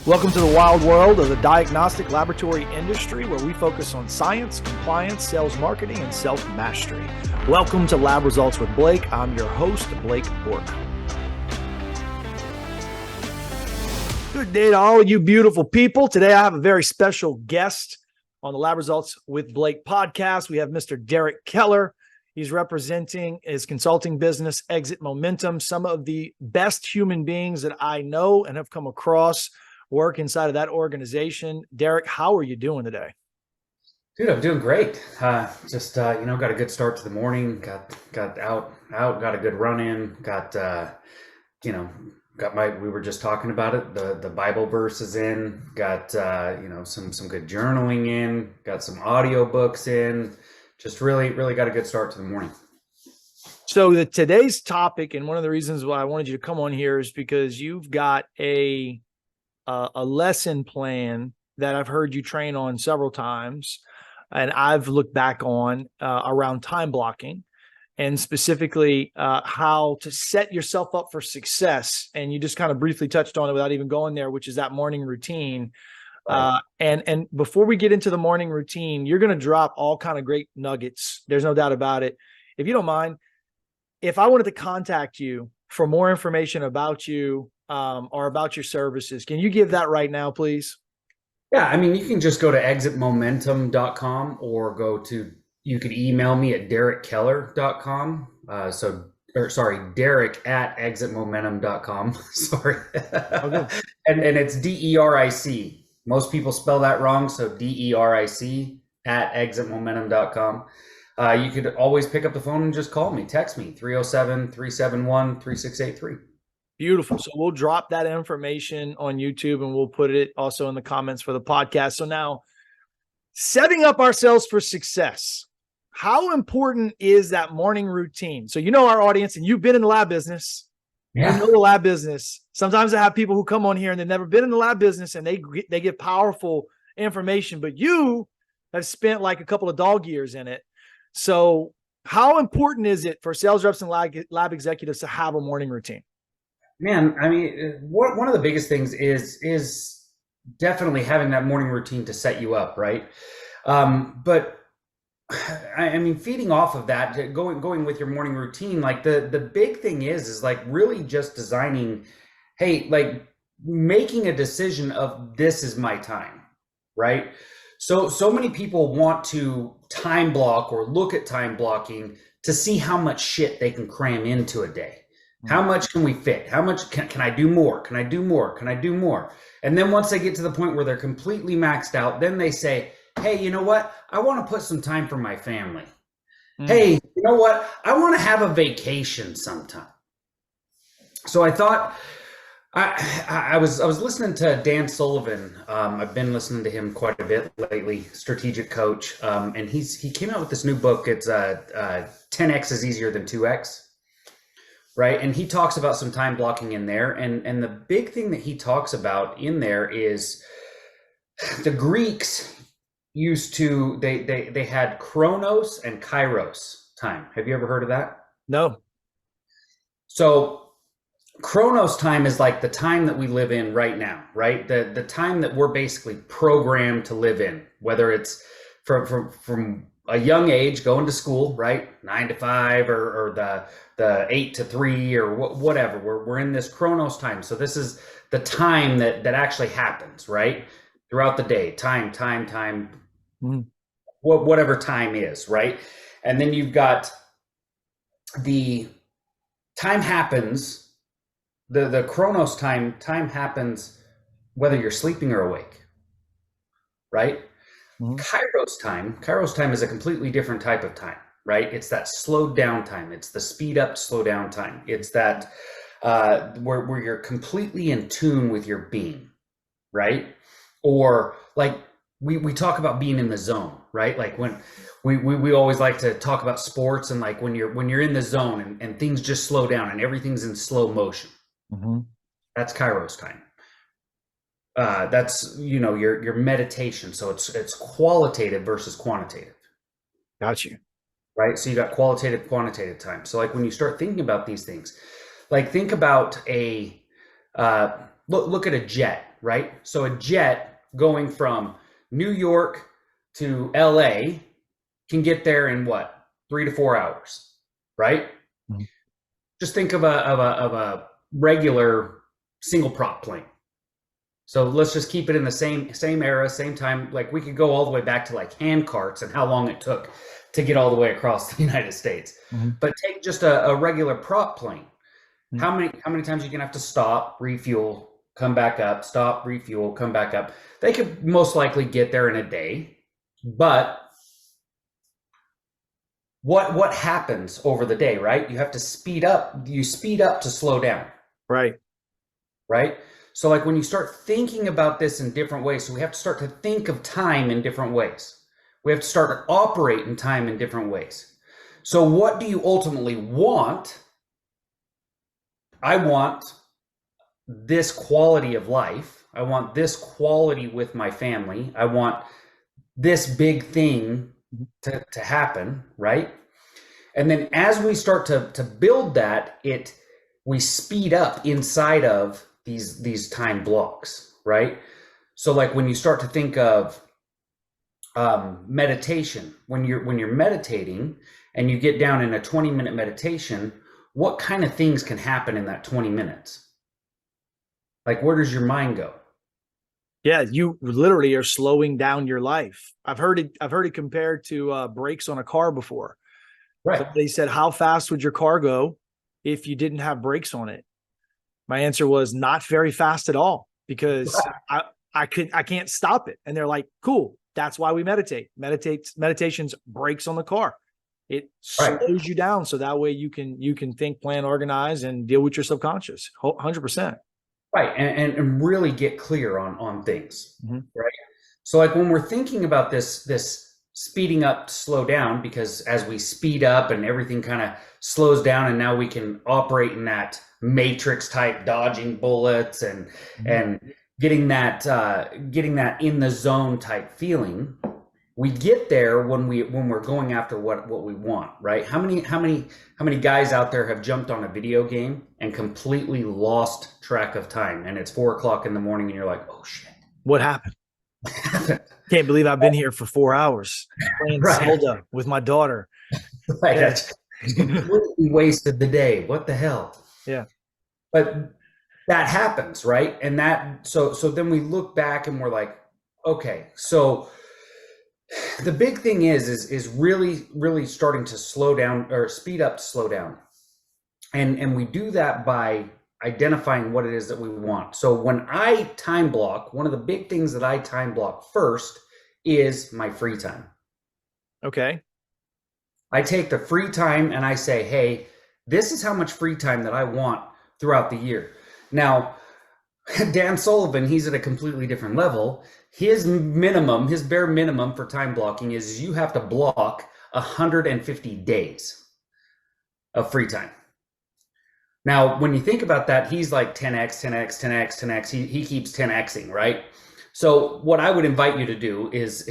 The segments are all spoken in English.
Welcome to the wild world of the diagnostic laboratory industry, where we focus on science, compliance, sales, marketing, and self-mastery. Welcome to Lab Results with Blake. I'm your host, Blake Bork. Good day to all of you beautiful people. Today I have a very special guest on the Lab Results with Blake podcast. We have Mr. Derric Keller. He's representing his consulting business, Exit Momentum. Some of the best human beings that I know and have come across work inside of that organization. Derric, how are you doing today? Dude, I'm doing great. Got a good start to the morning. Got out, got a good run in. We were just talking about it. The Bible verse is in. Got some good journaling in. Got some audio books in. Just really got a good start to the morning. So today's topic, and one of the reasons why I wanted you to come on here, is because you've got a lesson plan that I've heard you train on several times, and I've looked back on around time blocking, and specifically how to set yourself up for success. And you just kind of briefly touched on it without even going there, which is that morning routine. Right. And before we get into the morning routine, you're going to drop all kind of great nuggets. There's no doubt about it. If you don't mind, if I wanted to contact you for more information about you, or about your services, can you give that right now, please? Yeah, I mean, you can just go to exitmomentum.com or you could email me at derrickeller.com. Derric at exitmomentum.com. Sorry. Okay. and it's DERIC. Most people spell that wrong. So DERIC at exitmomentum.com. You could always pick up the phone and just call me, text me, 307-371-3683. Beautiful. So we'll drop that information on YouTube, and we'll put it also in the comments for the podcast. So now, setting up ourselves for success. How important is that morning routine? So you know our audience, and you've been in the lab business. Yeah. You know the lab business. Sometimes I have people who come on here and they've never been in the lab business, and they give powerful information, but you have spent like a couple of dog years in it. So how important is it for sales reps and lab executives to have a morning routine? Man, I mean, one of the biggest things is definitely having that morning routine to set you up, right? But I mean, feeding off of that, going with your morning routine, like the big thing is like really just designing, hey, like making a decision of this is my time, right? So many people want to time block or look at time blocking to see how much shit they can cram into a day. How much can we fit? How much can I do more? Can I do more? Can I do more? And then once they get to the point where they're completely maxed out, then they say, hey, you know what? I want to put some time for my family. Hey, you know what? I want to have a vacation sometime. So I thought, I was listening to Dan Sullivan. I've been listening to him quite a bit lately, strategic coach. And he came out with this new book. It's 10X is easier than 2X. Right. And he talks about some time blocking in there. And the big thing that he talks about in there is the Greeks used to, they had Chronos and Kairos time. Have you ever heard of that? No. So Chronos time is like the time that we live in right now, right? The time that we're basically programmed to live in, whether it's from a young age going to school, right? 9 to 5 or the 8 to 3 or whatever. We're in this Chronos time. So this is the time that actually happens, right? Throughout the day, time, whatever time is, right? And then you've got the time happens, the Chronos time happens whether you're sleeping or awake, right? Kairos time is a completely different type of time, right? It's that slowed down time. It's the speed up, slow down time. It's that where you're completely in tune with your being, right? Or like we talk about being in the zone, right? Like when we always like to talk about sports, and like when you're in the zone and things just slow down and everything's in slow motion. That's Kairos time. That's, your meditation. So it's qualitative versus quantitative. Got you. Right. So you got qualitative, quantitative time. So like when you start thinking about these things, like think about look at a jet, right? So a jet going from New York to LA can get there in what, 3 to 4 hours, right? Mhm. Just think of a regular single prop plane. So let's just keep it in the same era, same time. Like we could go all the way back to like hand carts and how long it took to get all the way across the United States. Mhm. But take just a regular prop plane. Mhm. How many times are you gonna have to stop, refuel, come back up, stop, refuel, come back up? They could most likely get there in a day, but what happens over the day, right? You have to speed up. You speed up to slow down, Right. right? So like when you start thinking about this in different ways, so we have to start to think of time in different ways. We have to start to operate in time in different ways. So what do you ultimately want? I want this quality of life. I want this quality with my family. I want this big thing to happen, right? And then as we start to build that, we speed up inside of these time blocks, right? So like when you start to think of meditation, when you're meditating and you get down in a 20-minute meditation, what kind of things can happen in that 20 minutes? Like where does your mind go? Yeah, you literally are slowing down your life. I've heard it compared to brakes on a car before. Right. Somebody said, "How fast would your car go if you didn't have brakes on it?" My answer was not very fast at all because I can't stop it. And they're like, "Cool, that's why we meditate. Meditation's brakes on the car. It Right. slows you down so that way you can think, plan, organize, and deal with your subconscious. 100%." Right. And really get clear on things. Mhm. Right. So like when we're thinking about this speeding up to slow down, because as we speed up and everything kind of slows down and now we can operate in that matrix type dodging bullets and getting that in the zone type feeling, we get there when we're going after what we want, right? How many guys out there have jumped on a video game and completely lost track of time and it's 4 o'clock in the morning and you're like, oh shit. What happened? Can't believe I've been here for 4 hours playing Right. Zelda with my daughter. Right. Yeah. That's completely wasted the day. What the hell? Yeah. But that happens, right? And that so then we look back and we're like, okay, so the big thing is really starting to slow down or speed up to slow down. And we do that by identifying what it is that we want. So when I time block, one of the big things that I time block first is my free time. Okay. I take the free time and I say, hey, this is how much free time that I want throughout the year. Now, Dan Sullivan, he's at a completely different level. His bare minimum for time blocking is you have to block 150 days of free time. Now, when you think about that, he's like 10x, 10x, 10x, 10x. He keeps 10xing, right? So what I would invite you to do is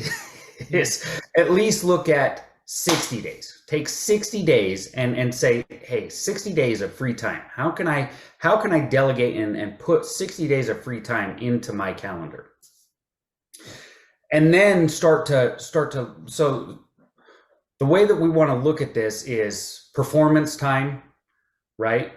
at least look at 60 days. Take 60 days and say, hey, 60 days of free time. How can I delegate and put 60 days of free time into my calendar? And then start to so the way that we want to look at this is performance time, right?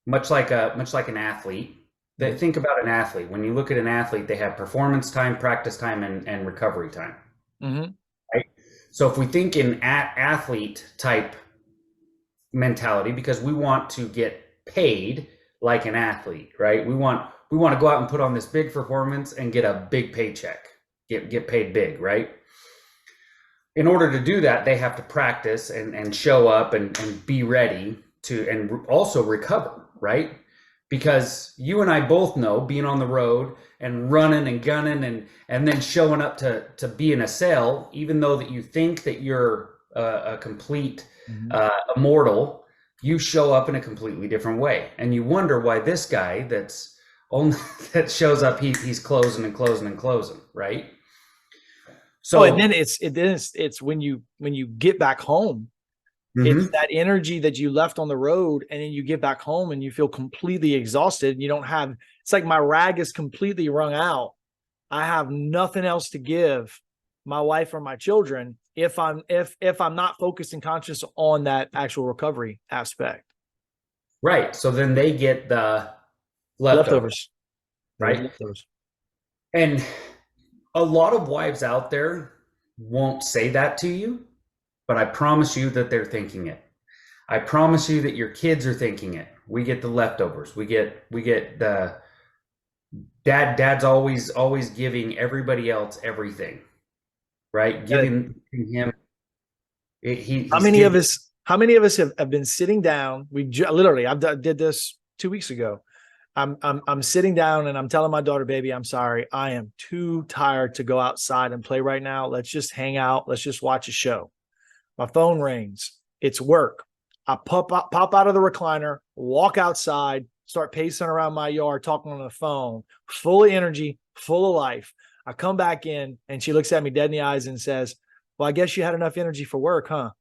Much like an athlete. Think about an athlete. When you look at an athlete, they have performance time, practice time, and recovery time. Mm-hmm. Right? So if we think in athlete type mentality, because we want to get paid like an athlete, right? We want to go out and put on this big performance and get a big paycheck, get paid big, right? In order to do that, they have to practice and show up and be ready to, and also recover, right? Because you and I both know being on the road and running and gunning and then showing up to be in a cell, even though that you think that you're a complete immortal, you show up in a completely different way. And you wonder why this guy that shows up, he's closing and closing and closing, right? So and then it's when you get back home, It's Hmm. that energy that you left on the road, and then you get back home and you feel completely exhausted. And you don't have, it's like my rag is completely wrung out. I have nothing else to give my wife or my children if I'm not focused and conscious on that actual recovery aspect. Right. So then they get the leftovers, Leftovers. Those right? leftovers. And a lot of wives out there won't say that to you, but I promise you that they're thinking it. I promise you that your kids are thinking it. We get the leftovers. We get the dad's always giving everybody else everything, right? Yeah. Giving him How he's many of giving. us? How many of us have been sitting down? Literally, did this 2 weeks ago. I'm sitting down and I'm telling my daughter, baby, I'm sorry. I am too tired to go outside and play right now. Let's just hang out. Let's just watch a show. My phone rings. It's work. I pop out of the recliner, walk outside, start pacing around my yard, talking on the phone, full of energy, full of life. I come back in and she looks at me dead in the eyes and says, well, I guess you had enough energy for work, huh?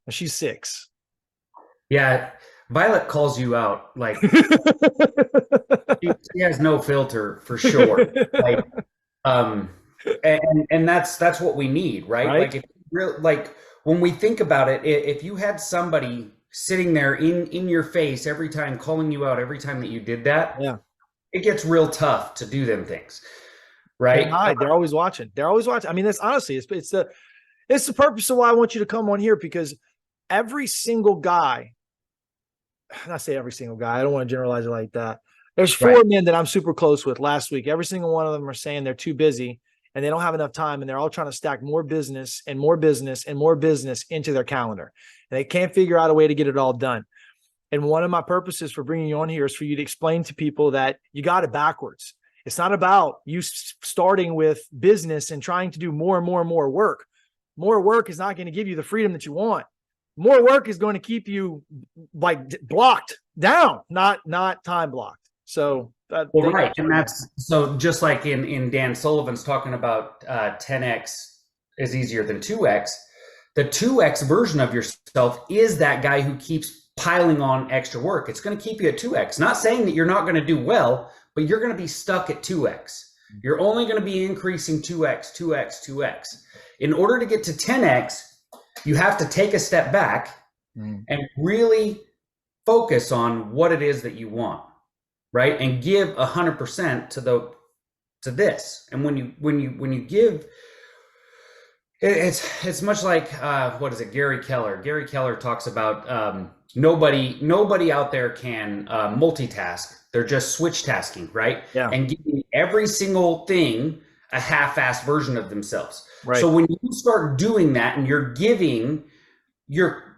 And she's 6. Yeah, Violet calls you out like she has no filter for sure. Like um and that's what we need, right? Right? Like if real like when we think about it, if you had somebody sitting there in your face every time calling you out every time that you did that, Yeah. it gets real tough to do them things, Can't right? hide. They're always watching. They're always watching. I mean, that's honestly, it's the purpose of why I want you to come on here, because every single guy, not say every single guy, I don't want to generalize it like that. There's 4 Right. men that I'm super close with last week. Every single one of them are saying they're too busy and they don't have enough time, and they're all trying to stack more business and more business and more business into their calendar. And they can't figure out a way to get it all done. And one of my purposes for bringing you on here is for you to explain to people that you got it backwards. It's not about you starting with business and trying to do more and more and more work. More work is not going to give you the freedom that you want. More work is going to keep you like blocked down, not time blocked. So Well, right. And that's so just like in Dan Sullivan's talking about 10x is easier than 2x. The 2x version of yourself is that guy who keeps piling on extra work. It's going to keep you at 2x. Not saying that you're not going to do well, but you're going to be stuck at 2x. You're only going to be increasing 2x, 2x, 2x. In order to get to 10x, you have to take a step back and really focus on what it is that you want, right? And give 100% to this. And when you give, it's much like what is it? Gary Keller. Gary Keller talks about nobody out there can multitask. They're just switch tasking, right? Yeah. And giving every single thing a half-assed version of themselves. Right. So when you start doing that and you're giving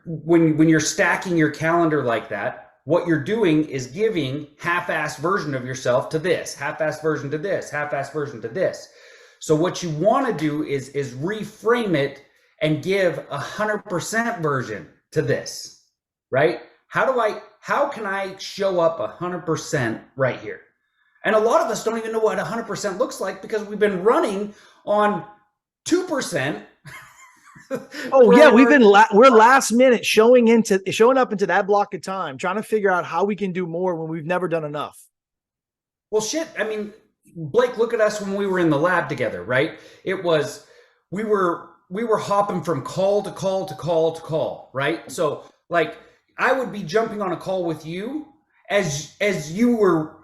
when you're stacking your calendar like that, what you're doing is giving half-assed version of yourself to this, half-assed version to this, half-assed version to this. So what you want to do is reframe it and give 100% version to this, right? How can I show up 100% right here? And a lot of us don't even know what 100% looks like because we've been running on 2%. Oh yeah, we're last minute showing up into that block of time, trying to figure out how we can do more when we've never done enough. Well, shit. I mean, Blake, look at us when we were in the lab together, right? It was we were hopping from call to call to call to call, right? So like I would be jumping on a call with you as you were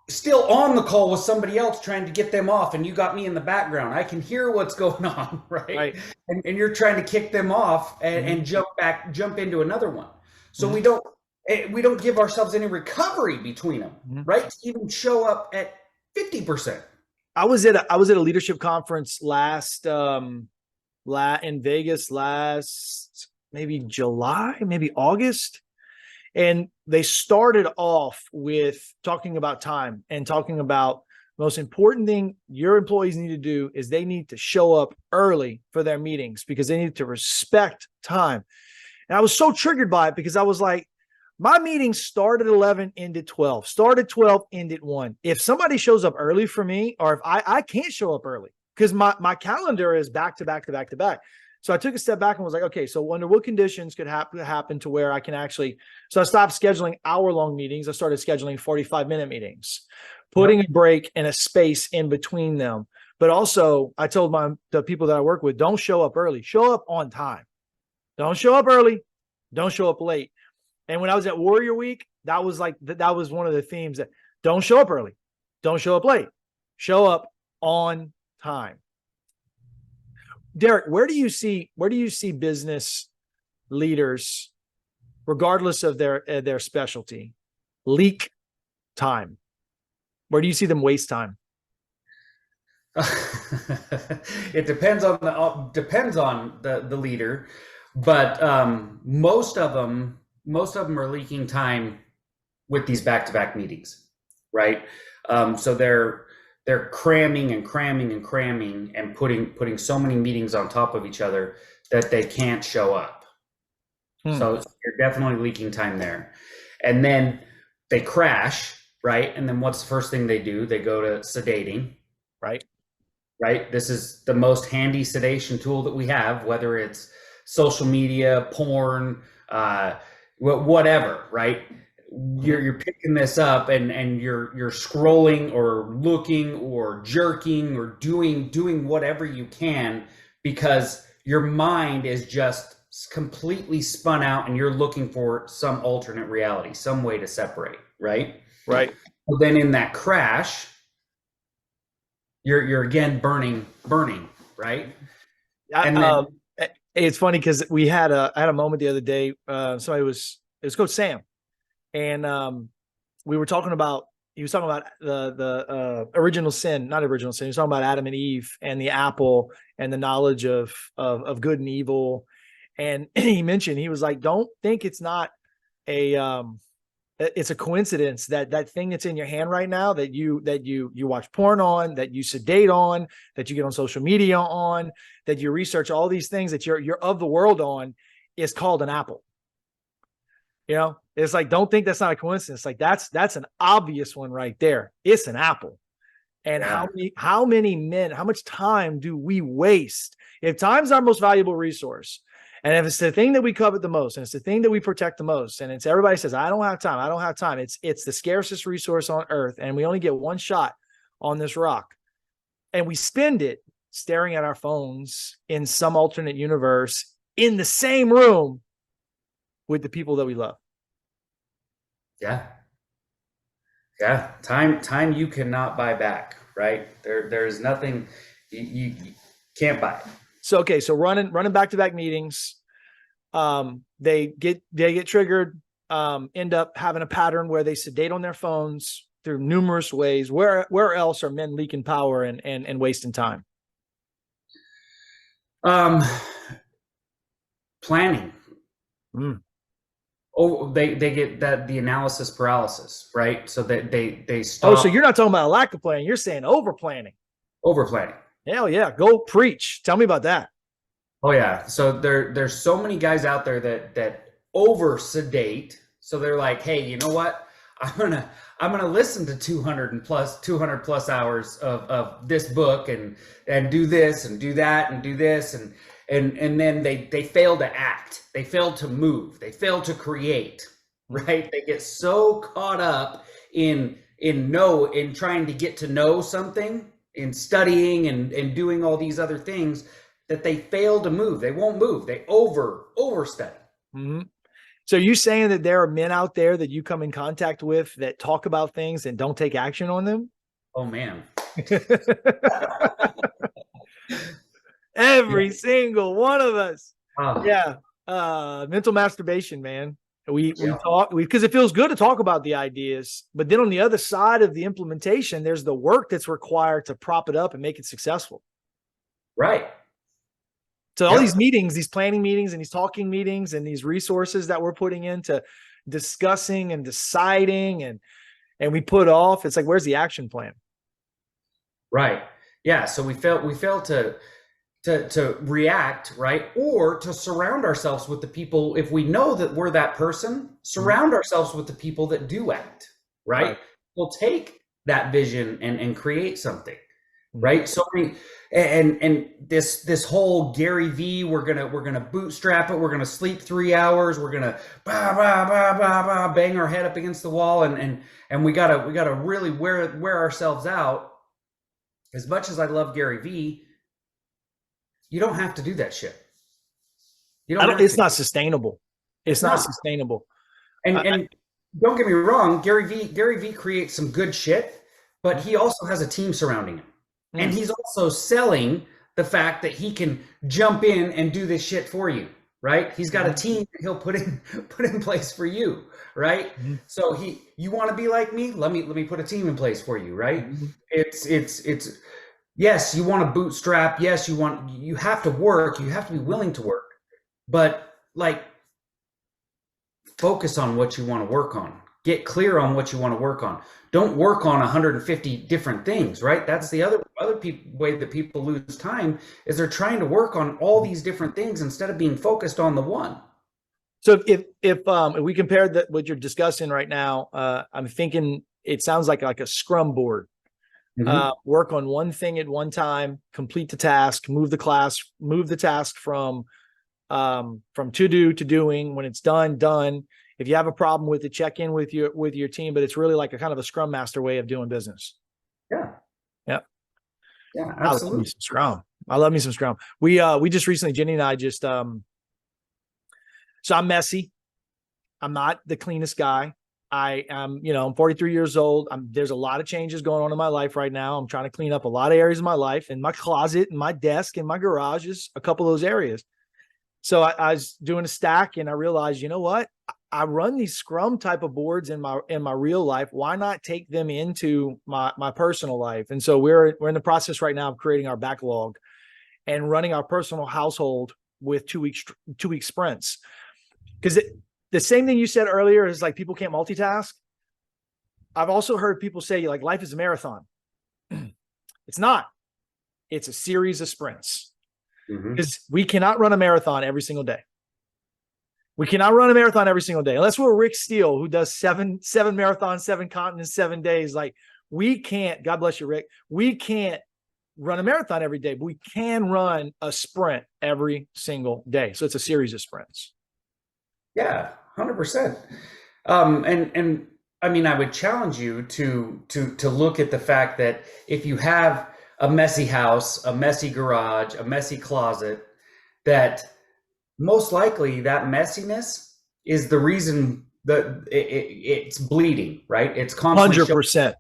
still on the call with somebody else trying to get them off, and you got me in the background. I can hear what's going on, right? And you're trying to kick them off and jump into another one. So we don't give ourselves any recovery between them, right? To even show up at 50%. I was at a leadership conference in Vegas last maybe July, maybe August. And they started off with talking about time and talking about the most important thing your employees need to do is they need to show up early for their meetings because they need to respect time. And I was so triggered by it because I was like, my meetings started 11, ended 12, started 12, ended 1. If somebody shows up early for me, or if I can't show up early because my calendar is back to back to back to back. So I took a step back and was like, okay, so under what conditions could happen to where I can actually, so I stopped scheduling hour-long meetings. I started scheduling 45-minute meetings, putting a break and a space in between them. But also I told the people that I work with, don't show up early, show up on time. Don't show up early. Don't show up late. And when I was at Warrior Week, that was one of the themes, that don't show up early. Don't show up late. Show up on time. Derric, where do you see business leaders, regardless of their specialty, leak time? Where do you see them waste time? It depends on the leader, but most of them are leaking time with these back-to-back meetings, right? So they're cramming and putting so many meetings on top of each other that they can't show up. So you're definitely leaking time there. And then they crash, right? And then what's the first thing they do? They go to sedating. Right? This is the most handy sedation tool that we have, whether it's social media, porn, whatever, right? You're picking this up and you're scrolling or looking or jerking or doing whatever you can, because your mind is just completely spun out and you're looking for some alternate reality, some way to separate, right? Right. Well, then in that crash, you're again burning, right? And then, it's funny because I had a moment the other day. It was Coach Sam, and we were talking about, he was talking about the original sin, not original sin. He was talking about Adam and Eve and the apple and the knowledge of good and evil. And he mentioned, he was like, don't think it's not it's a coincidence that thing that's in your hand right now, that you watch porn on, that you sedate on, that you get on social media on, that you research all these things that you're of the world on, is called an apple. You know, it's like, don't think that's not a coincidence. Like that's an obvious one right there. It's an apple. And how many men, how much time do we waste? If time's our most valuable resource, and if it's the thing that we covet the most, and it's the thing that we protect the most, and it's everybody says, I don't have time. It's the scarcest resource on earth, and we only get one shot on this rock. And we spend it staring at our phones in some alternate universe in the same room with the people that we love. Yeah. Time you cannot buy back, right? There's nothing you can't buy. So, okay. So running back-to-back meetings, they get triggered, end up having a pattern where they sedate on their phones through numerous ways. Where else are men leaking power and wasting time? Planning. Oh, they get the analysis paralysis, right? So that they stop. Oh, so you're not talking about a lack of planning. You're saying over planning. Over planning. Hell yeah. Go preach. Tell me about that. Oh yeah. So there's so many guys out there that over sedate. So they're like, hey, you know what? I'm gonna listen to 200 plus hours of this book and do this and do that and do this and then they fail to act. They fail to move. They fail to create, right? They get so caught up in trying to get to know something, in studying and doing all these other things, that they fail to move. They won't move. They overstudy. Mm-hmm. So you saying that there are men out there that you come in contact with that talk about things and don't take action on them? Oh man. Every single one of us. Oh. Yeah. Mental masturbation, man. We talk because it feels good to talk about the ideas, but then on the other side of the implementation, there's the work that's required to prop it up and make it successful. Right. So all these meetings, these planning meetings and these talking meetings and these resources that we're putting into discussing and deciding and we put off, it's like, where's the action plan? Right. Yeah. So we fail to react, right? Or to surround ourselves with the people. If we know that we're that person, surround ourselves with the people that do act, right? We'll take that vision and create something. right? So many, and this whole Gary V, we're gonna bootstrap it. We're gonna sleep 3 hours. We're gonna bang our head up against the wall, and we gotta really wear ourselves out. As much as I love Gary V, you don't have to do that shit. You don't have It's to. not sustainable. It's not not. sustainable. And don't get me wrong, Gary V creates some good shit, but he also has a team surrounding him. And he's also selling the fact that he can jump in and do this shit for you, right? He's got a team that he'll put in place for you, right? So you want to be like me? Let me put a team in place for you, right? It's yes, you want to bootstrap, yes, you have to work, you have to be willing to work. But like, focus on what you want to work on. Get clear on what you want to work on. Don't work on 150 different things, right? That's the other way that people lose time, is they're trying to work on all these different things instead of being focused on the one. So if we compare that what you're discussing right now, I'm thinking it sounds like a scrum board. Work on one thing at one time, complete the task, move the task from to do to doing. When it's done. If you have a problem with it, check in with your team, but it's really like a kind of a scrum master way of doing business. Yeah, I absolutely. love me some scrum. We just recently, Jenny and I just so I'm messy. I'm not the cleanest guy. I am, I'm 43 years old. There's a lot of changes going on in my life right now. I'm trying to clean up a lot of areas of my life, and my closet and my desk and my garage is a couple of those areas. So I was doing a stack, and I realized, you know what? I run these scrum type of boards in my real life. Why not take them into my personal life? And so we're in the process right now of creating our backlog and running our personal household with 2-week sprints. Because the same thing you said earlier is like people can't multitask. I've also heard people say like life is a marathon. It's not. It's a series of sprints. Because we cannot run a marathon every single day. We cannot run a marathon every single day unless we're Rick Steele, who does seven marathons, 7 continents, 7 days. Like, we can't. God bless you, Rick. We can't run a marathon every day, but we can run a sprint every single day. So it's a series of sprints. Yeah, 100%. And I mean, I would challenge you to look at the fact that if you have a messy house, a messy garage, a messy closet, that most likely that messiness is the reason that it's bleeding, right? It's constantly 100%.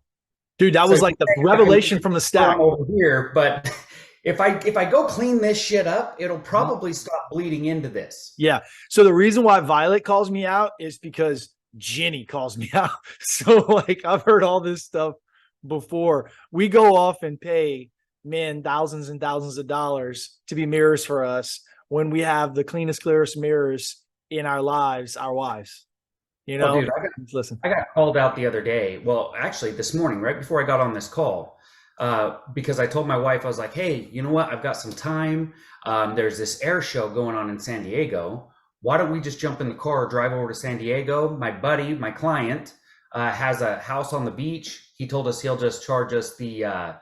Dude, that was like the revelation from the stack over here. But if I go clean this shit up, it'll probably stop bleeding into this. Yeah. So the reason why Violet calls me out is because Jenny calls me out. So like, I've heard all this stuff before. We go off and pay men thousands and thousands of dollars to be mirrors for us when we have the cleanest, clearest mirrors in our lives, our wives. Dude, I got called out the other day. Well, actually this morning, right before I got on this call, because I told my wife, I was like, hey, you know what? I've got some time. There's this air show going on in San Diego. Why don't we just jump in the car, drive over to San Diego? My buddy, my client, has a house on the beach. He told us he'll just charge us the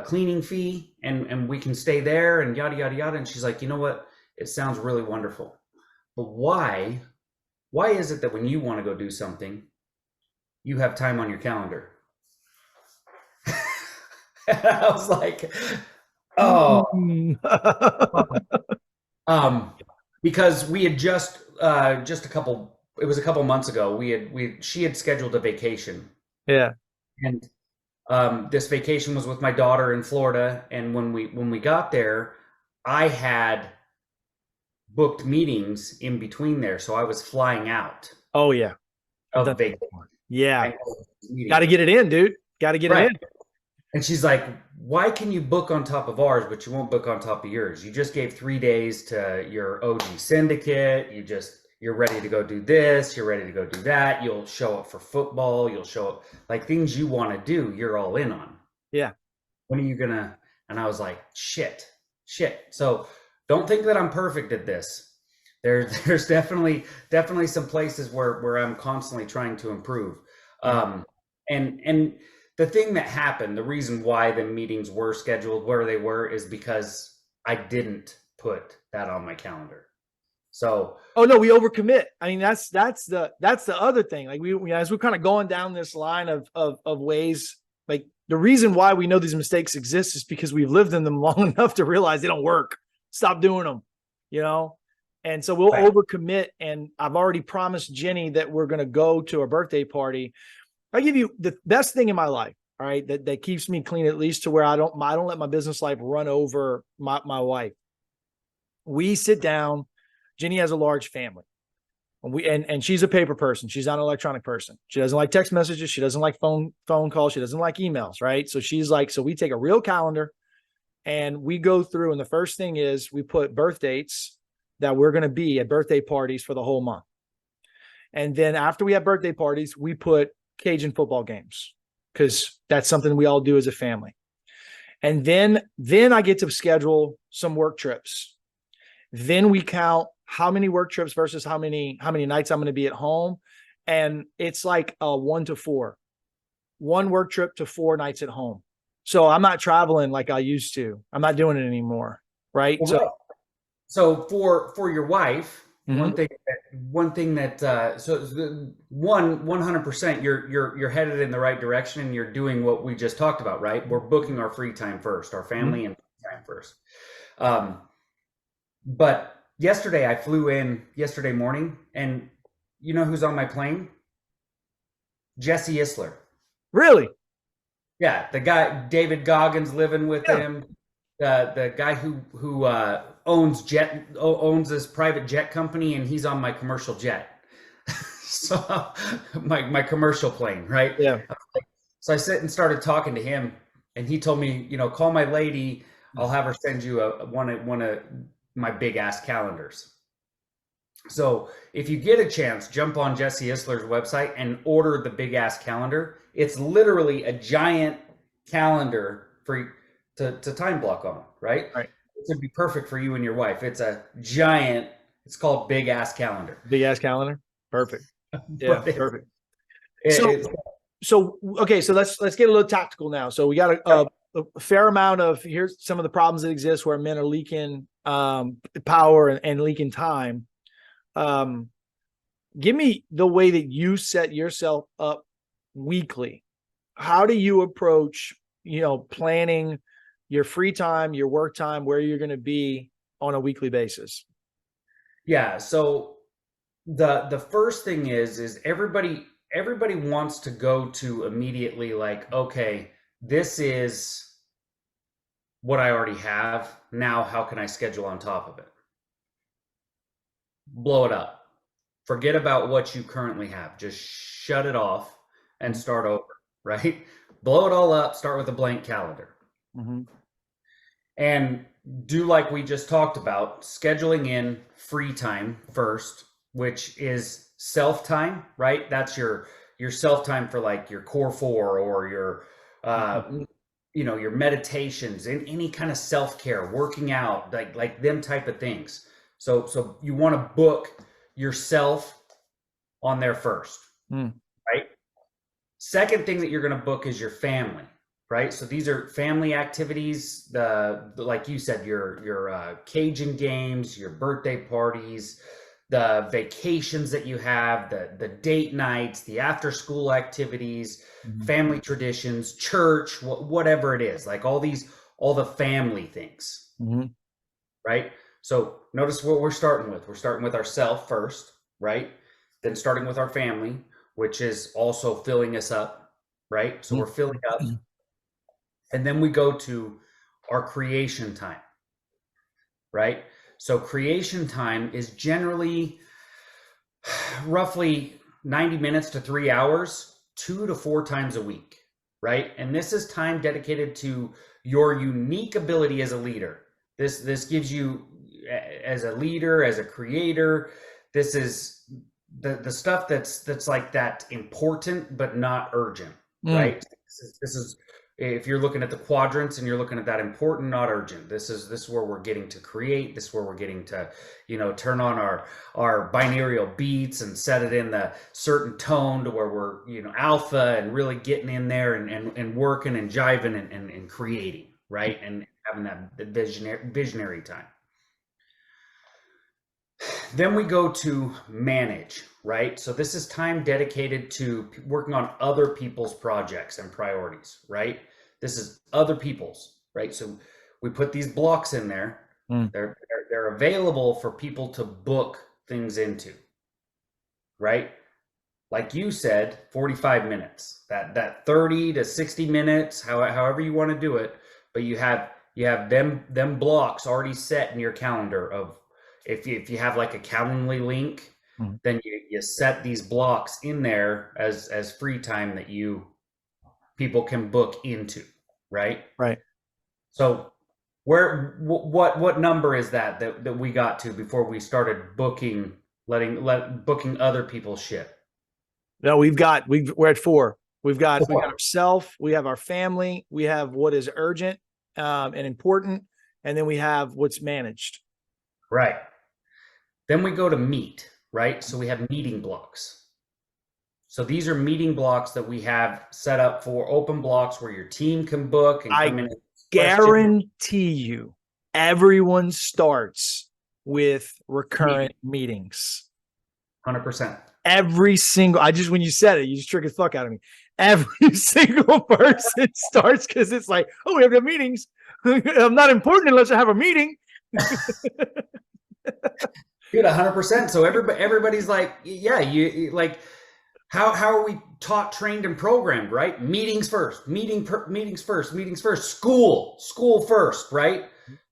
cleaning fee, and we can stay there and yada, yada, yada. And she's like, you know what? It sounds really wonderful. But why is it that when you want to go do something, you have time on your calendar? And I was like, oh, because we had just a couple months ago, she had scheduled a vacation. Yeah. And this vacation was with my daughter in Florida. And when we got there, I had booked meetings in between there. So I was flying out. Oh yeah. Of vacation. Yeah. Got to get it in, dude. Got to get it in. And she's like, why can you book on top of ours, but you won't book on top of yours? You just gave 3 days to your OG syndicate. You're ready to go do this. You're ready to go do that. You'll show up for football. You'll show up, like, things you want to do, you're all in on. Yeah. When are you gonna? And I was like, shit. So don't think that I'm perfect at this. There's definitely some places where I'm constantly trying to improve. And the thing that happened, the reason why the meetings were scheduled where they were is because I didn't put that on my calendar. So, Oh no, we overcommit. I mean, that's the other thing. Like as we're kind of going down this line of ways, like the reason why we know these mistakes exist is because we've lived in them long enough to realize they don't work. Stop doing them, you know? And so we'll right. overcommit. And I've already promised Jenny that we're going to go to a birthday party. I give you the best thing in my life. All right. That keeps me clean, at least to where I don't let my business life run over my wife. We sit down. Jenny has a large family. And she's a paper person. She's not an electronic person. She doesn't like text messages. She doesn't like phone calls. She doesn't like emails, right? So she's like, so we take a real calendar and we go through. And the first thing is we put birth dates that we're going to be at birthday parties for the whole month. And then after we have birthday parties, we put Cajun football games because that's something we all do as a family. And then I get to schedule some work trips. Then we count how many work trips versus how many nights I'm going to be at home. And it's like a 1 to 4, 1 work trip to 4 nights at home. So I'm not traveling like I used to. I'm not doing it anymore. Right. Well, right. So for your wife, Mhm. one thing that so the 100% you're headed in the right direction and you're doing what we just talked about, right? We're booking our free time first, our family and free time first. But yesterday I flew in yesterday morning, and you know who's on my plane? Jesse Isler. Really? Yeah, the guy David Goggins living with Yeah. him. The guy who owns this private jet company, and he's on my commercial jet. So my commercial plane, right? Yeah. So I sit and started talking to him, and he told me, call my lady. I'll have her send you one of my big ass calendars. So if you get a chance, jump on Jesse Isler's website and order the big ass calendar. It's literally a giant calendar for to time block on, right? Right. It would be perfect for you and your wife. It's a giant, it's called big ass calendar. Big ass calendar. Perfect. Yeah. Perfect. So okay, so let's get a little tactical now. So we got a fair amount of, here's some of the problems that exist where men are leaking power and leaking time. Give me the way that you set yourself up weekly. How do you approach, planning your free time, your work time, where you're going to be on a weekly basis? Yeah. So the first thing is everybody wants to go to immediately like, okay, this is what I already have. Now, how can I schedule on top of it? Blow it up. Forget about what you currently have. Just shut it off and start over, right? Blow it all up, start with a blank calendar. Mm-hmm. And do like we just talked about, scheduling in free time first, which is self time, right? That's your self time for like your core 4 or your your meditations and any kind of self-care, working out, like them type of things. So you want to book yourself on there first, right? Second thing that you're going to book is your family, right? So these are family activities, the like you said, your Cajun games, your birthday parties, the vacations that you have, the date nights, the after school activities, family traditions, church, whatever it is, like all the family things, right? So notice what we're starting with. We're starting with ourselves first, right? Then starting with our family, which is also filling us up, right? So we're filling up. And then we go to our creation time, right? So creation time is generally roughly 90 minutes to 3 hours, 2 to 4 times a week, right? And this is time dedicated to your unique ability as a leader. This gives you, as a leader, as a creator, this is the stuff that's like that important but not urgent, right? This is if you're looking at the quadrants and you're looking at that important, not urgent, this is where we're getting to create. This is where we're getting to, turn on our binaural beats and set it in the certain tone to where we're, alpha, and really getting in there and working and jiving and creating, right? And having that visionary time. Then we go to manage, right? So this is time dedicated to working on other people's projects and priorities, right? This is other people's, right? So we put these blocks in there. They're available for people to book things into, right? Like you said, 45 minutes, that 30 to 60 minutes, however you want to do it, but you have them blocks already set in your calendar of, if you have like a Calendly link, then you set these blocks in there as free time that people can book into, right? Right. So what number is that we got to before we started booking, booking other people's shit? No, we're at 4. We've got ourself, we have our family, we have what is urgent and important, and then we have what's managed. Right. Then we go to meet, right? So we have meeting blocks. So these are meeting blocks that we have set up for open blocks where your team can book and come in. I guarantee you, everyone starts with recurrent meetings. 100%. Every single, when you said it, you just triggered the fuck out of me. Every single person starts because it's like, oh, we have to have meetings. I'm not important unless I have a meeting. Dude, 100%. So everybody's like, yeah, you like, how are we taught, trained, and programmed, right? Meetings first, meetings first, school first, right?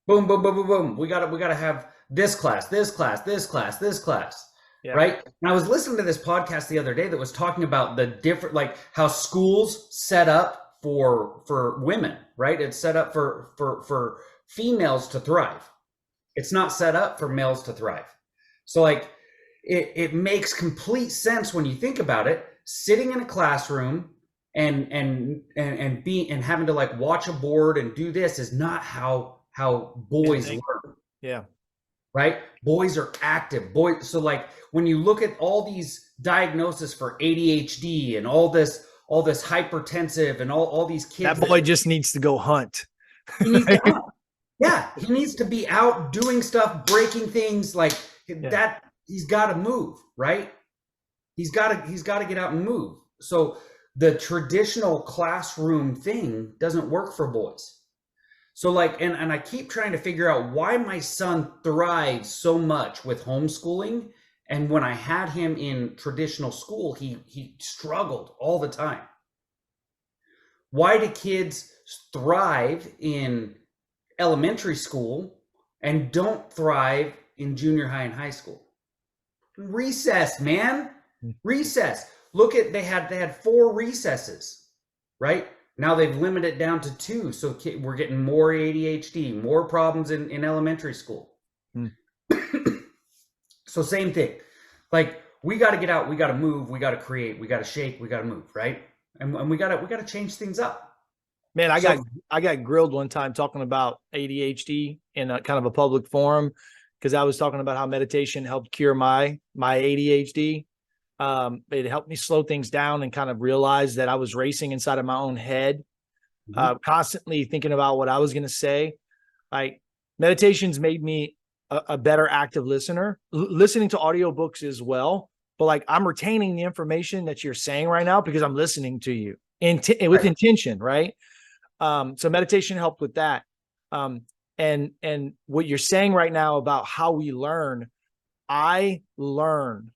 Boom, boom, boom, boom, boom. We gotta have this class, yeah. Right? And I was listening to this podcast the other day that was talking about the different, like how schools set up for women, right? It's set up for females to thrive. It's not set up for males to thrive. So like it makes complete sense when you think about it, sitting in a classroom and having to like watch a board and do this is not how boys learn. Yeah. Right? Boys are active. So like when you look at all these diagnoses for ADHD and all this hypertensive and all these kids, that boy just needs to go hunt. He needs to hunt. Yeah, he needs to be out doing stuff, breaking things like that. He's got to move, right? He's got to get out and move. So the traditional classroom thing doesn't work for boys. So like, and I keep trying to figure out why my son thrives so much with homeschooling. And when I had him in traditional school, he struggled all the time. Why do kids thrive in elementary school and don't thrive in junior high and high school? Recess, man. Recess. Look at, they had 4 recesses, right? Now they've limited it down to 2. So we're getting more ADHD, more problems in elementary school. So same thing. Like we got to get out, we got to move, we got to create, we got to shake, we got to move, right? And we got to change things up. Man, I got grilled one time talking about ADHD in a kind of a public forum because I was talking about how meditation helped cure my ADHD. It helped me slow things down and kind of realize that I was racing inside of my own head, constantly thinking about what I was going to say. Like meditation's made me a better active listener, listening to audiobooks as well. But like I'm retaining the information that you're saying right now because I'm listening to you with intention, right? So meditation helped with that. And what you're saying right now about how we learn, I learn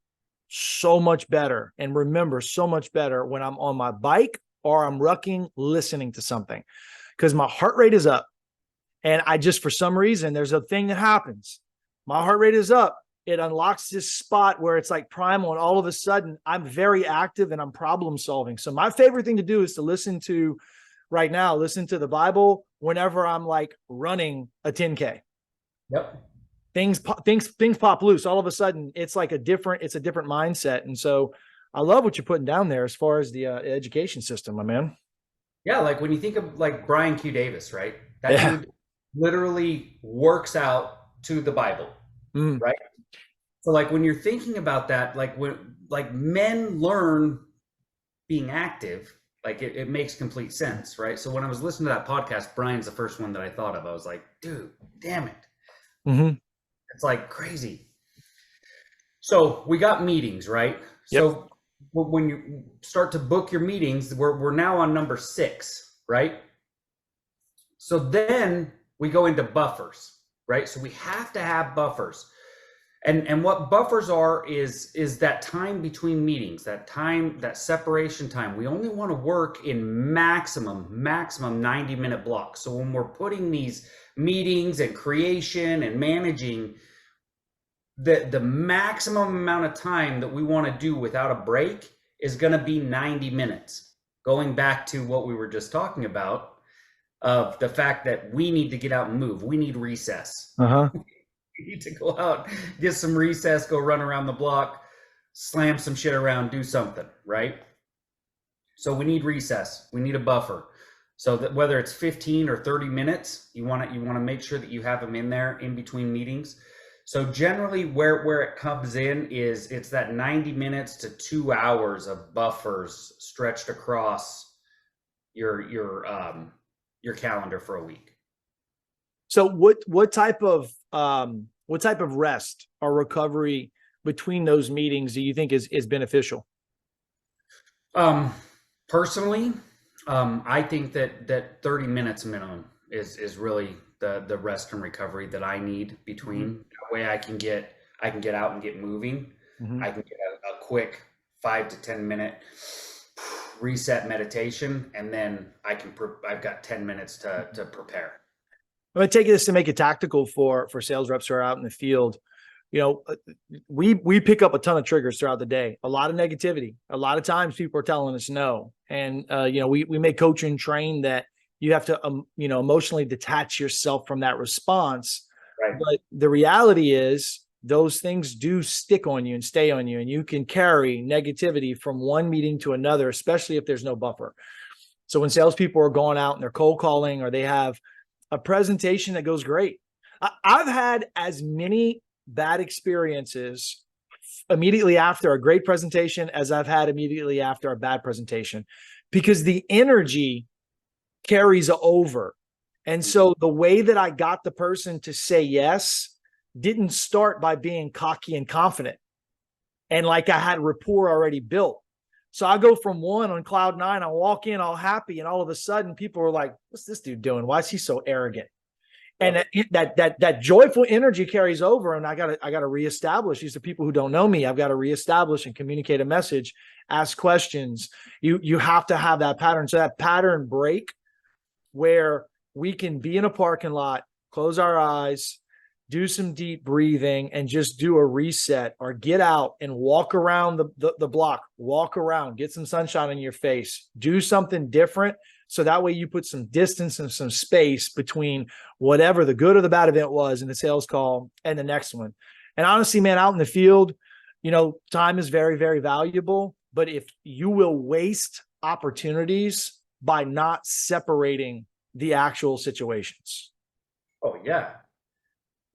so much better and remember so much better when I'm on my bike or I'm rucking, listening to something, because my heart rate is up. And I just, for some reason, there's a thing that happens. My heart rate is up. It unlocks this spot where it's like primal, and all of a sudden I'm very active and I'm problem solving. So my favorite thing to do is to listen to the Bible whenever I'm like running a 10K. Yep. Things pop loose. All of a sudden it's like a different mindset. And so I love what you're putting down there as far as the education system, my man. Yeah, like when you think of like Brian Q. Davis, right? That Yeah. dude literally works out to the Bible, Mm, right? So like when you're thinking about that, like when like men learn being active, like it makes complete sense, right? So when I was listening to that podcast, Brian's the first one that I thought of. I was like, dude, damn it. hmm It's like crazy. So we got meetings, right? Yep. So when you start to book your meetings, we're now on number 6, right? So then we go into buffers, right? So we have to have buffers. And what buffers are is that time between meetings, that time, that separation time. We only want to work in maximum 90-minute blocks. So when we're putting these meetings and creation and managing, the maximum amount of time that we want to do without a break is going to be 90 minutes. Going back to what we were just talking about, of the fact that we need to get out and move. We need recess. Uh-huh. We need to go out, get some recess, go run around the block, slam some shit around, do something, right? So we need recess. We need a buffer. So that whether it's 15 or 30 minutes, you want to make sure that you have them in there in between meetings. So generally where it comes in is it's that 90 minutes to 2 hours of buffers stretched across your calendar for a week. So what type of rest or recovery between those meetings do you think is beneficial? Personally, I think that 30 minutes minimum is really the rest and recovery that I need between. Mm-hmm. That way I can get out and get moving. Mm-hmm. I can get a quick 5 to 10 minute reset meditation, and then I've got 10 minutes to prepare. I'm going to take this to make it tactical for sales reps who are out in the field. You know, we pick up a ton of triggers throughout the day, a lot of negativity. A lot of times people are telling us no. And, we may coach and train that you have to, emotionally detach yourself from that response. Right. But the reality is those things do stick on you and stay on you. And you can carry negativity from one meeting to another, especially if there's no buffer. So when salespeople are going out and they're cold calling, or they have a presentation that goes great. I've had as many bad experiences immediately after a great presentation as I've had immediately after a bad presentation, because the energy carries over. And so the way that I got the person to say yes didn't start by being cocky and confident and like I had rapport already built. So I go from one on cloud 9, I walk in all happy, and all of a sudden people are like, what's this dude doing? Why is he so arrogant? And that joyful energy carries over, and I gotta reestablish. These are people who don't know me. I've got to reestablish and communicate a message, ask questions. You have to have that pattern. So that pattern break where we can be in a parking lot, close our eyes, do some deep breathing, and just do a reset, or get out and walk around the block, walk around, get some sunshine in your face, do something different. So that way you put some distance and some space between whatever the good or the bad event was in the sales call and the next one. And honestly, man, out in the field, time is very, very valuable. But if you will waste opportunities by not separating the actual situations. Oh yeah.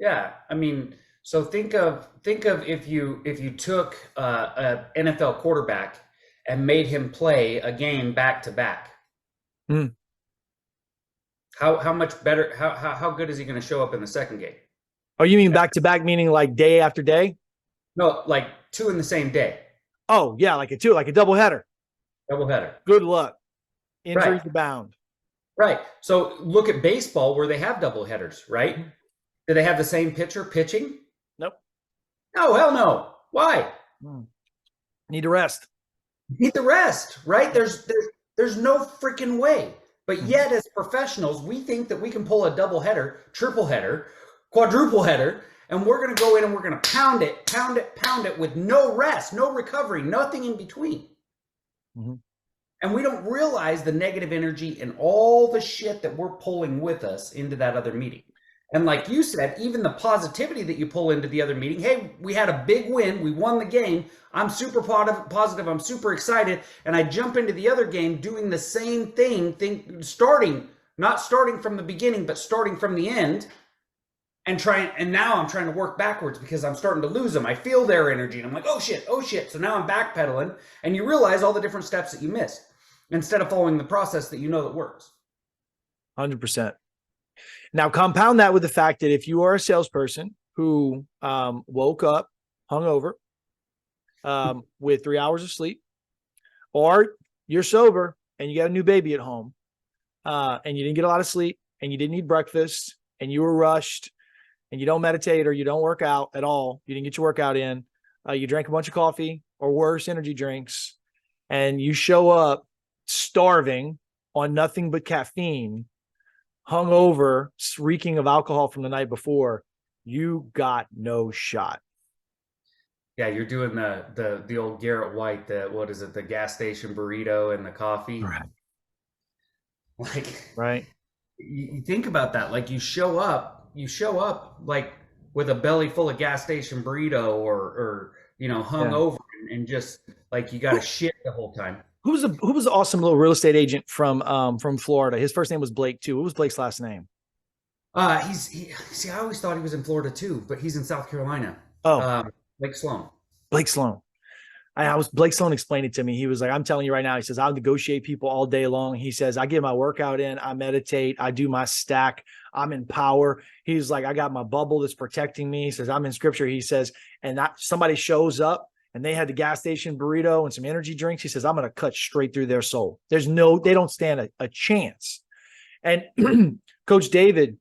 Yeah, I mean, so think of if you took an NFL quarterback and made him play a game back to back. Mm. How much better? How good is he going to show up in the second game? Oh, you mean back to back, meaning like day after day? No, like 2 in the same day, Oh yeah, like a double header. doubleheader. Good luck. Injuries Right, abound. right. So look at baseball where they have double headers, right? Do they have the same pitcher pitching? Nope. No, hell no. Why? Need to rest. Need the rest, right? There's no freaking way. But yet, as professionals, we think that we can pull a double header, triple header, quadruple header, and we're going to go in and we're going to pound it with no rest, no recovery, nothing in between. Mm-hmm. And we don't realize the negative energy and all the shit that we're pulling with us into that other meeting. And like you said, even the positivity that you pull into the other meeting, hey, we had a big win, we won the game. I'm super positive, I'm super excited, and I jump into the other game doing the same thing, not starting from the beginning, but starting from the end, and now I'm trying to work backwards because I'm starting to lose them. I feel their energy, and I'm like, oh shit, oh shit. So now I'm backpedaling, and you realize all the different steps that you missed instead of following the process that you know that works. 100%. Now, compound that with the fact that if you are a salesperson who woke up hungover with 3 hours of sleep, or you're sober and you got a new baby at home and you didn't get a lot of sleep and you didn't eat breakfast and you were rushed and you don't meditate or you don't work out at all, you didn't get your workout in, you drank a bunch of coffee or worse, energy drinks, and you show up starving on nothing but caffeine, hungover, reeking of alcohol from the night before, you got no shot. Yeah, you're doing the old Garrett White, what is it, the gas station burrito and the coffee. Right. Like, right. You think about that. Like, you show up like with a belly full of gas station burrito or hungover, and just like you got to shit the whole time. Who was the awesome little real estate agent from Florida? His first name was Blake too. What was Blake's last name? I always thought he was in Florida too, but he's in South Carolina. Blake Sloan. Blake Sloan. Blake Sloan explained it to me. He was like, I'm telling you right now, he says, I'll negotiate people all day long. He says, I get my workout in, I meditate, I do my stack, I'm in power. He's like, I got my bubble that's protecting me. He says, I'm in scripture. He says, and that somebody shows up and they had the gas station burrito and some energy drinks. He says, I'm going to cut straight through their soul. They don't stand a chance. And Coach David,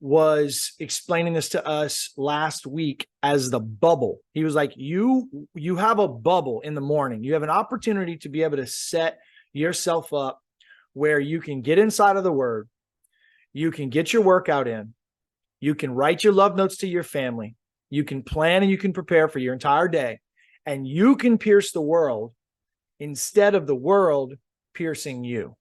was explaining this to us last week as the bubble. He was like, you have a bubble in the morning. You have an opportunity to be able to set yourself up where you can get inside of the word. You can get your workout in. You can write your love notes to your family. You can plan and you can prepare for your entire day. And you can pierce the world instead of the world piercing you.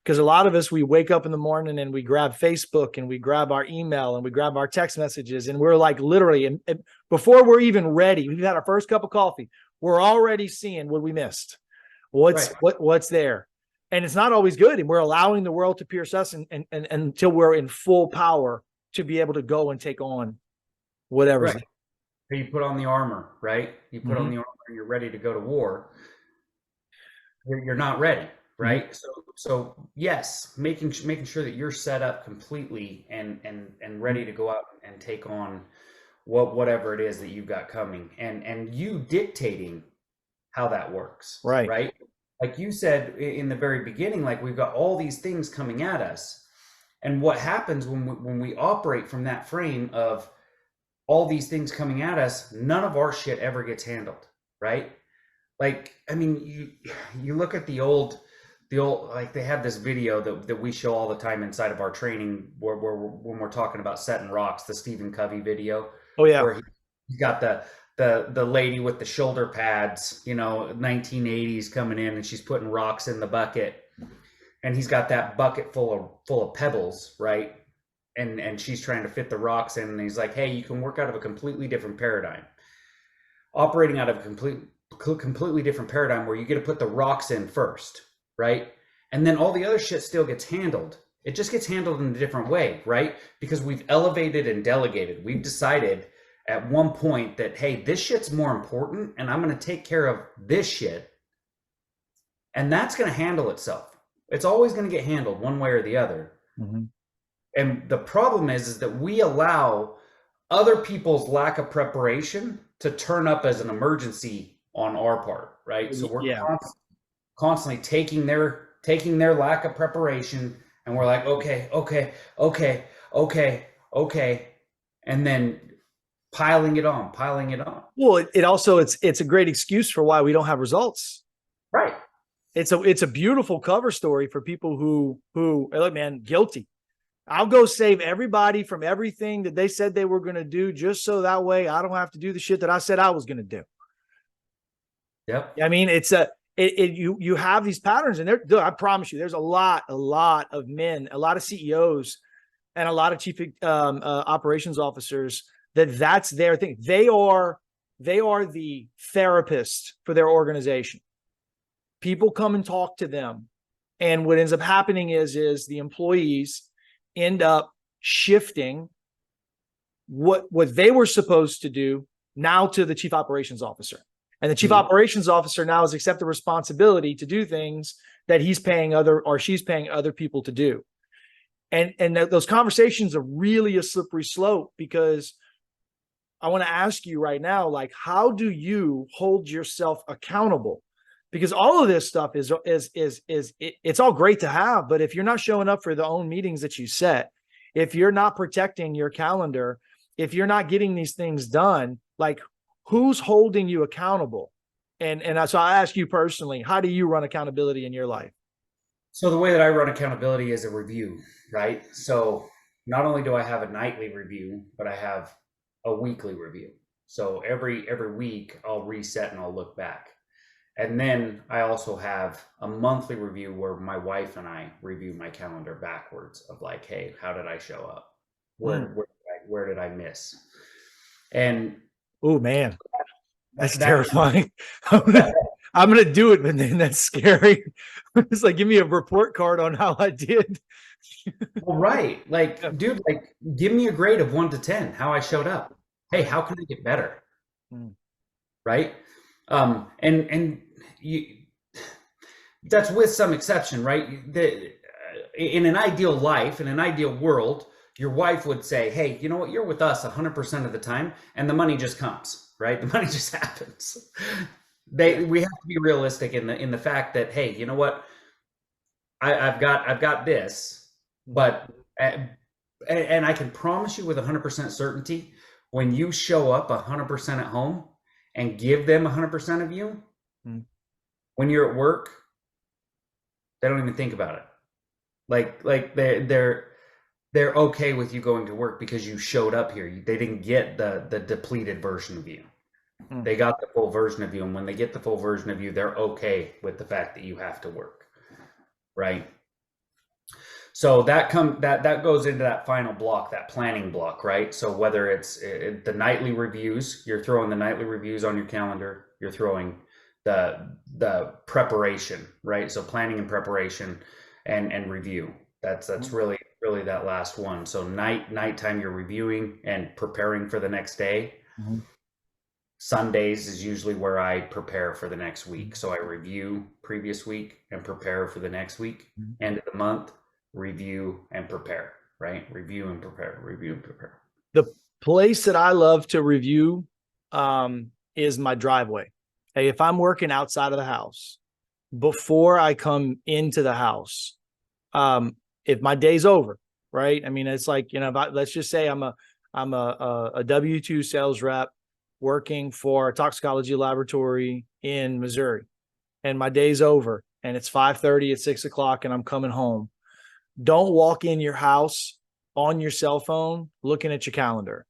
Because a lot of us, we wake up in the morning and we grab Facebook and we grab our email and we grab our text messages. And we're like, literally, and before we're even ready, we've had our first cup of coffee, we're already seeing what we missed. What's there. And it's not always good. And we're allowing the world to pierce us and until we're in full power to be able to go and take on whatever's right. You put on the armor, right? You put on the armor and you're ready to go to war. You're not ready. Right. So yes, making sure that you're set up completely and ready to go out and take on whatever it is that you've got coming, and you dictating how that works. Right. Like you said in the very beginning, like we've got all these things coming at us. And what happens when we operate from that frame of all these things coming at us, none of our shit ever gets handled. Right. Like, I mean, you look at the old, like they have this video that we show all the time inside of our training where when we're talking about setting rocks, the Stephen Covey video. Oh yeah. Where he's got the lady with the shoulder pads, 1980s coming in, and she's putting rocks in the bucket, and he's got that bucket full of pebbles, right? And she's trying to fit the rocks in, and he's like, hey, you can work out of a completely different paradigm. Operating out of a completely different paradigm where you get to put the rocks in first. Right. And then all the other shit still gets handled. It just gets handled in a different way. Right. Because we've elevated and delegated. We've decided at one point that, hey, this shit's more important and I'm going to take care of this shit. And that's going to handle itself. It's always going to get handled one way or the other. Mm-hmm. And the problem is that we allow other people's lack of preparation to turn up as an emergency on our part. Right. So we're constantly taking their lack of preparation, and we're like, okay, and then piling it on. Well, it's a great excuse for why we don't have results. Right. It's a beautiful cover story for people who look, man, guilty. I'll go save everybody from everything that they said they were going to do, just so that way I don't have to do the shit that I said I was going to do. Yep. I mean, you have these patterns, and I promise you, there's a lot of men, a lot of CEOs and a lot of chief operations officers, that's their thing. They are the therapist for their organization. People come and talk to them, and what ends up happening is the employees end up shifting what they were supposed to do now to the chief operations officer. And the chief operations officer now has accepted responsibility to do things that he's paying she's paying other people to do. And those conversations are really a slippery slope, because I want to ask you right now, like, how do you hold yourself accountable? Because all of this stuff is it's all great to have, but if you're not showing up for the own meetings that you set, if you're not protecting your calendar, if you're not getting these things done, like, who's holding you accountable? And so I ask you personally, how do you run accountability in your life? So the way that I run accountability is a review, right? So not only do I have a nightly review, but I have a weekly review. So every week I'll reset and I'll look back. And then I also have a monthly review where my wife and I review my calendar backwards of like, hey, how did I show up? Where did I miss? And oh man, that's terrifying. I'm gonna do it, but then that's scary. It's like, give me a report card on how I did. Well, right. Like, dude, like, give me a grade of 1 to 10, how I showed up. Hey, how can I get better? Right? And you, that's with some exception, right? In an ideal life, in an ideal world, your wife would say, hey, you know what? You're with us 100% of the time, and the money just comes, right? The money just happens. We have to be realistic in the fact that, hey, you know what? I've got this, but and I can promise you with 100% certainty, when you show up 100% at home and give them 100% of you, when you're at work, they don't even think about it. Like they're okay with you going to work because you showed up here. They didn't get the depleted version of you. They got the full version of you, and when they get the full version of you, they're okay with the fact that you have to work, right? So that goes into that final block, that planning block, right? So whether it's the nightly reviews, you're throwing the nightly reviews on your calendar, you're throwing the preparation, right? So planning and preparation and review. That's really that last one. So nighttime you're reviewing and preparing for the next day. Sundays is usually where I prepare for the next week. So I review previous week and prepare for the next week. End of the month, review and prepare, right? Review and prepare, review and prepare. The place that I love to review is my driveway. Hey, if I'm working outside of the house, before I come into the house, if my day's over, right? I mean, it's like, you know, let's just say I'm a W-2 sales rep working for a toxicology laboratory in Missouri, and my day's over, and it's 5:30 at 6 o'clock, and I'm coming home. Don't walk in your house on your cell phone looking at your calendar,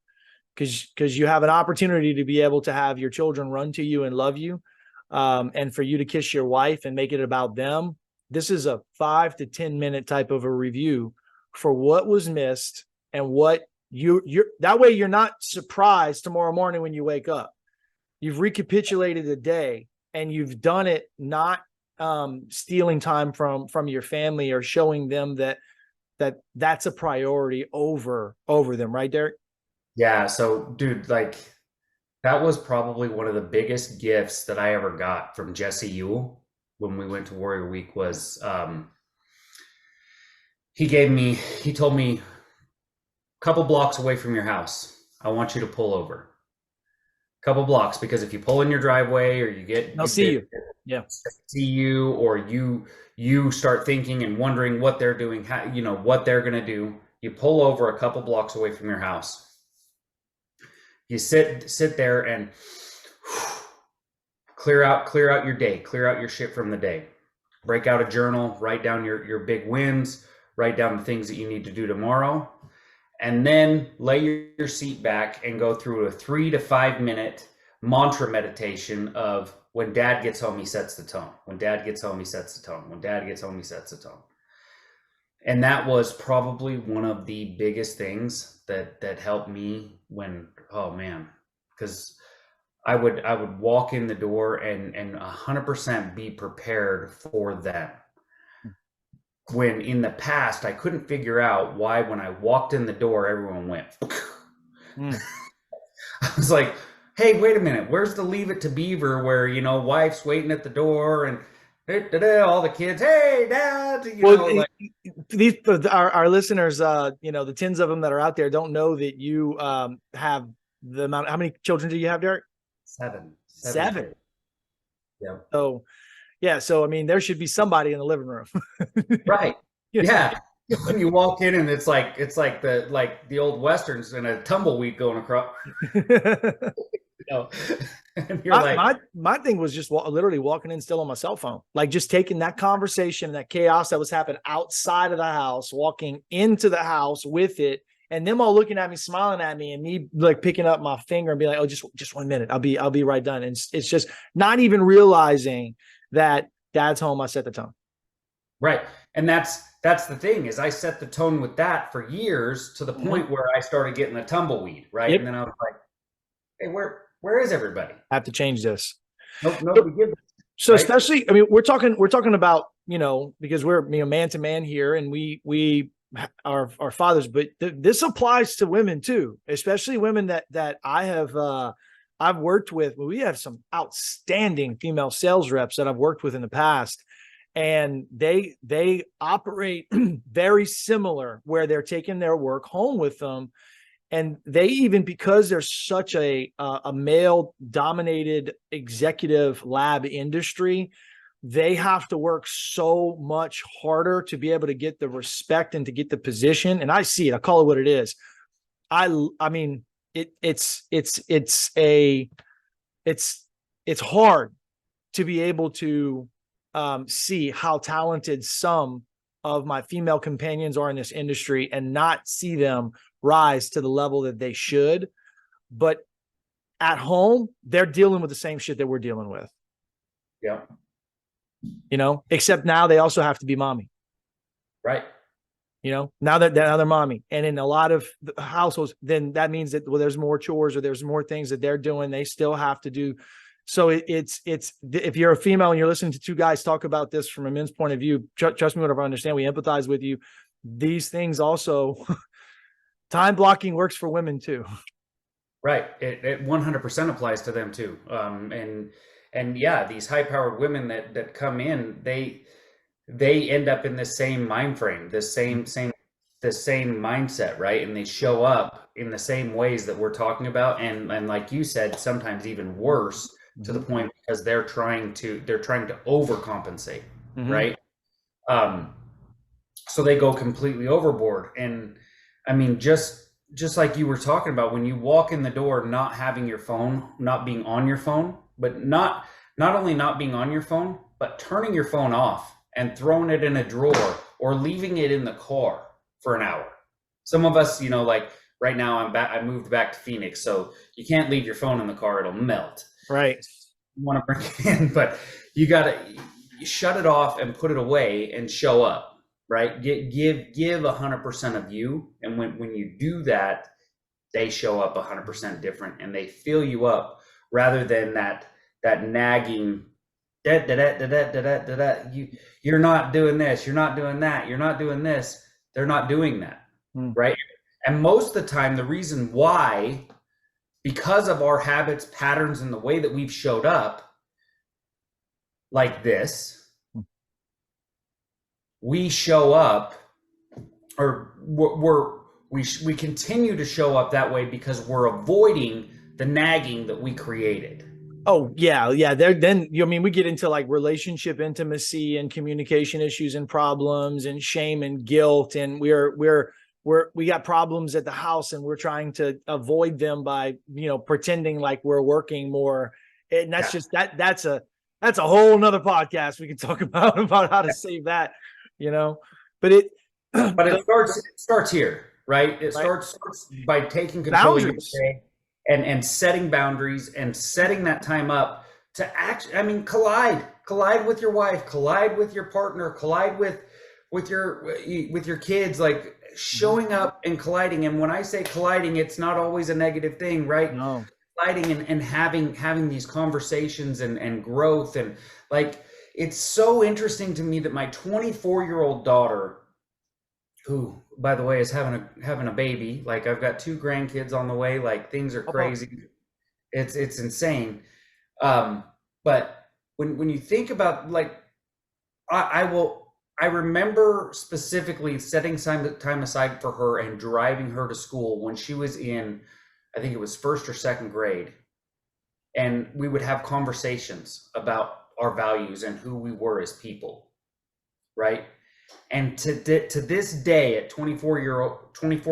because you have an opportunity to be able to have your children run to you and love you, and for you to kiss your wife and make it about them. This is a 5 to 10 minute type of a review for what was missed, and what you're that way you're not surprised tomorrow morning when you wake up. You've recapitulated the day, and you've done it not stealing time from your family, or showing them that's a priority over them, right, Derric? Yeah, so dude, like, that was probably one of the biggest gifts that I ever got from Jesse Ewell when we went to Warrior Week. Was he told me, couple blocks away from your house, I want you to pull over. Couple blocks, because if you pull in your driveway, or They'll see you. Yeah. See you, or you start thinking and wondering what they're doing, how, you know, what they're going to do. You pull over a couple blocks away from your house. You sit there and clear out your day, clear out your shit from the day. Break out a journal, write down your big wins, write down the things that you need to do tomorrow. And then lay your seat back and go through a 3 to 5 minute mantra meditation of, when dad gets home, he sets the tone. When dad gets home, he sets the tone. When dad gets home, he sets the tone. And that was probably one of the biggest things that helped me when, oh man, because I would walk in the door and 100% be prepared for them. When in the past I couldn't figure out why when I walked in the door everyone went. Mm. I was like, hey, wait a minute, where's the Leave It to Beaver where, wife's waiting at the door and all the kids, hey, dad, Well, like. these our listeners, the tens of them that are out there don't know that you have the amount. How many children do you have, Derek? Seven Seven. kids. Yeah. So yeah, so I mean, there should be somebody in the living room. Right. You Yeah. When you walk in and it's like the old westerns and a tumbleweed going across, know? and you're My, like, my thing was just literally walking in still on my cell phone, like just taking that conversation, that chaos that was happening outside of the house, walking into the house with it, and them all looking at me, smiling at me, and me like picking up my finger and be like, "Oh, just 1 minute, I'll be right done." And it's just not even realizing that dad's home. I set the tone. right. And that's the thing is I set the tone with that for years to the Mhm. point where I started getting a tumbleweed, right? And Yep, then I was like, hey, where is everybody? I have to change this. Nope, So, nobody gives, so right? especially, I mean, we're talking about, because we're, man to man here, and we are fathers, but this applies to women too, especially women that I've worked with. We have some outstanding female sales reps that I've worked with in the past, and they operate very similar, where they're taking their work home with them. And they, even because there's such a male dominated executive lab industry, they have to work so much harder to be able to get the respect and to get the position. And I see it, I call it what it is. I mean, it's hard to be able to see how talented some of my female companions are in this industry and not see them rise to the level that they should. But at home, they're dealing with the same shit that we're dealing with, Yeah. except now they also have to be mommy. Right. Now they're mommy. And in a lot of households, then that means that, well, there's more chores or there's more things that they're doing. They still have to do. So it's if you're a female and you're listening to two guys talk about this from a men's point of view, trust me, whatever, I understand, we empathize with you. These things also, time blocking works for women too. Right. It 100% applies to them too. And yeah, these high powered women that come in, they end up in the same mind frame, the same mindset, right? And they show up in the same ways that we're talking about, and like you said, sometimes even worse, to the Mhm. point because they're trying to overcompensate, Mhm. right? Um, so they go completely overboard. And I mean, just like you were talking about, when you walk in the door not having your phone, not being on your phone, but not only not being on your phone, but turning your phone off and throwing it in a drawer or leaving it in the car for an hour. Some of us, like right now I moved back to Phoenix, so you can't leave your phone in the car, it'll melt. Right. You want to bring it in, but you got to shut it off and put it away and show up, right? Give 100% of you, and when you do that, they show up 100% different, and they fill you up rather than that nagging. Da, da, da, da, da, da, da, da. You're not doing this. You're not doing that. You're not doing this. They're not doing that, Mm. right? And most of the time, the reason why, because of our habits, patterns, and the way that we've showed up like this, we show up, or we continue to show up that way because we're avoiding the nagging that we created. Oh yeah. Then we get into like relationship intimacy and communication issues and problems and shame and guilt, and we got problems at the house, and we're trying to avoid them by pretending like we're working more. And that's just that's a whole nother podcast we can talk about how to save that. But it But it starts here, right? It right, starts by taking control of your boundaries. day and setting boundaries and setting that time up to collide with your wife, collide with your partner, collide with your kids, like Mhm. showing up and colliding. And when I say colliding, it's not always a negative thing, right? No. Colliding and having these conversations and growth, and like it's so interesting to me that my 24-year-old daughter, who by the way is having a baby, like I've got two grandkids on the way, like things are How about crazy. It's insane. Um, but when you think about like I will. I remember specifically setting time aside for her and driving her to school when she was in, I think it was first or second grade, and we would have conversations about our values and who we were as people, right? And to this day, at 24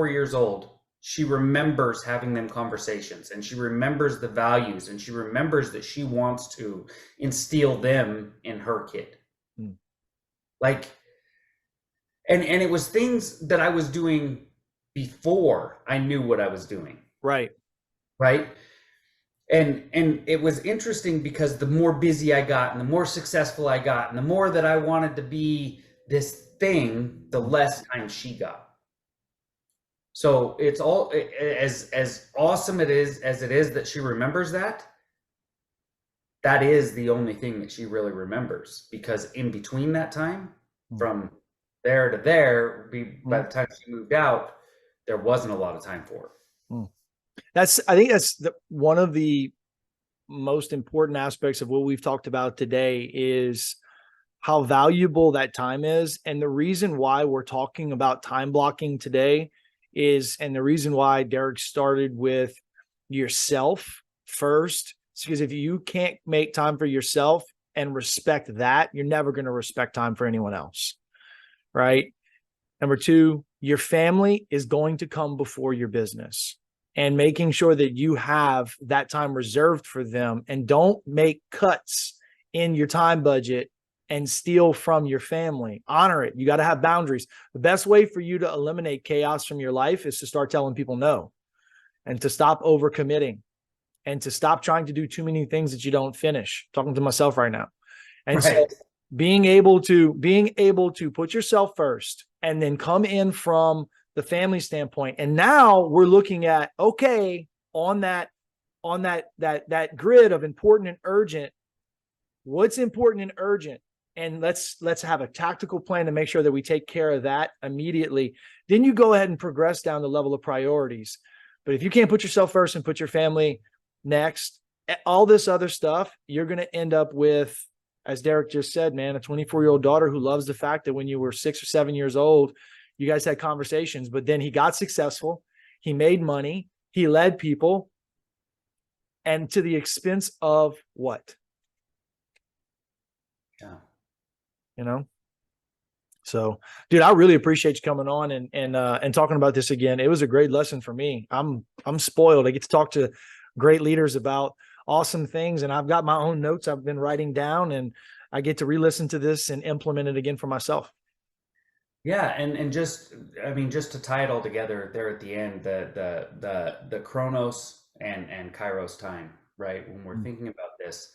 years old, she remembers having them conversations, and she remembers the values, and she remembers that she wants to instill them in her kid. Mm. Like, and it was things that I was doing before I knew what I was doing, Right. right? And it was interesting because the more busy I got and the more successful I got and the more that I wanted to be this thing, the less time she got. So it's all as awesome it is as it is that she remembers that. That is the only thing that she really remembers, because in between that time, Mm. from there to there, by Mm. the time she moved out, there wasn't a lot of time for Mm. I think that's one of the most important aspects of what we've talked about today is how valuable that time is. And the reason why we're talking about time blocking today is, and the reason why Derric started with yourself first, is because if you can't make time for yourself and respect that, you're never going to respect time for anyone else. Right. Number two, your family is going to come before your business, and making sure that you have that time reserved for them, and don't make cuts in your time budget and steal from your family. Honor it. You got to have boundaries. The best way for you to eliminate chaos from your life is to start telling people no, and to stop overcommitting, and to stop trying to do too many things that you don't finish. I'm talking to myself right now. her. And so Right. being able to put yourself first and then come in from the family standpoint. And now we're looking at, okay, on that grid of important and urgent, what's important and urgent? And let's have a tactical plan to make sure that we take care of that immediately. Then you go ahead and progress down the level of priorities. But if you can't put yourself first and put your family next, all this other stuff, you're going to end up with, as Derric just said, man, a 24-year-old daughter who loves the fact that when you were 6 or 7 years old, you guys had conversations, but then he got successful, he made money, he led people, and to the expense of what? Yeah. You know? So, dude, I really appreciate you coming on and talking about this again. It was a great lesson for me. I'm spoiled. I get to talk to great leaders about awesome things, and I've got my own notes I've been writing down, and I get to re-listen to this and implement it again for myself. Yeah, and just, I mean, just to tie it all together there at the end, the Chronos and Kairos time, right? When we're Mm. thinking about this,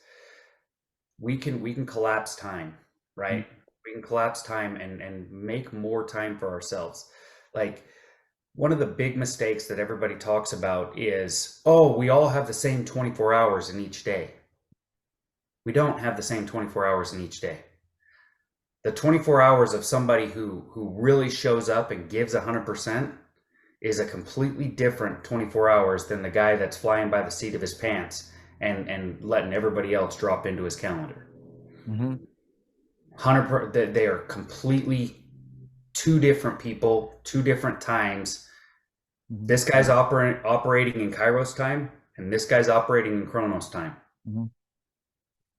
we can collapse time, Mm. right? We can collapse time and make more time for ourselves. Like, one of the big mistakes that everybody talks about is, oh, we all have the same 24 hours in each day. We don't have the same 24 hours in each day. The 24 hours of somebody who really shows up and gives 100% is a completely different 24 hours than the guy that's flying by the seat of his pants and letting everybody else drop into his calendar. Mm-hmm. 100, they are completely two different people, two different times. Mm-hmm. This guy's operating in Kairos time, and this guy's operating in Chronos time. Mm-hmm.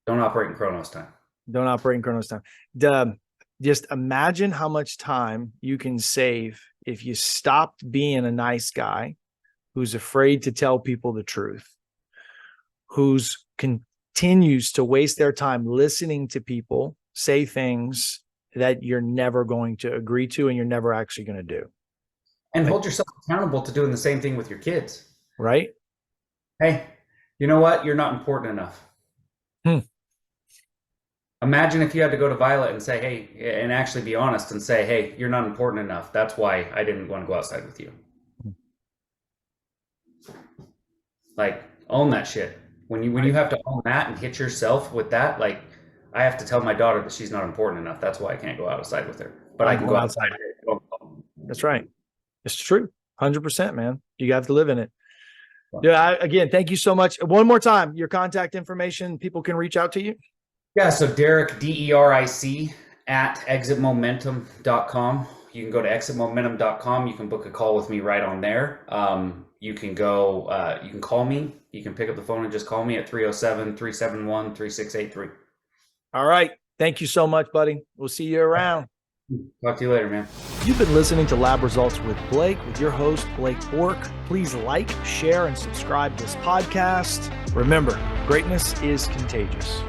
Don't operate in Chronos time. Don't operate in Chronos time. The, just imagine how much time you can save if you stopped being a nice guy who's afraid to tell people the truth, who's continues to waste their time listening to people say things that you're never going to agree to and you're never actually going to do. And Like, hold yourself accountable to doing the same thing with your kids. right? Hey, you know what? You're not important enough. Hmm. Imagine if you had to go to Violet and say, hey, and actually be honest and say, hey, you're not important enough. That's why I didn't want to go outside with you. Like, own that shit. When you have to own that and hit yourself with that, like, I have to tell my daughter that she's not important enough. That's why I can't go outside with her. But I can go outside. That's right. It's true. 100%, man. You have to live in it. Yeah. Again, thank you so much. One more time, your contact information, people can reach out to you. Yeah. So Derric, DERIC at exitmomentum.com. You can go to exitmomentum.com. You can book a call with me right on there. You can go, you can call me. You can pick up the phone and just call me at 307-371-3683. All right. Thank you so much, buddy. We'll see you around. Talk to you later, man. You've been listening to Lab Results with Blake, with your host, Blake Bork. Please like, share, and subscribe to this podcast. Remember, greatness is contagious.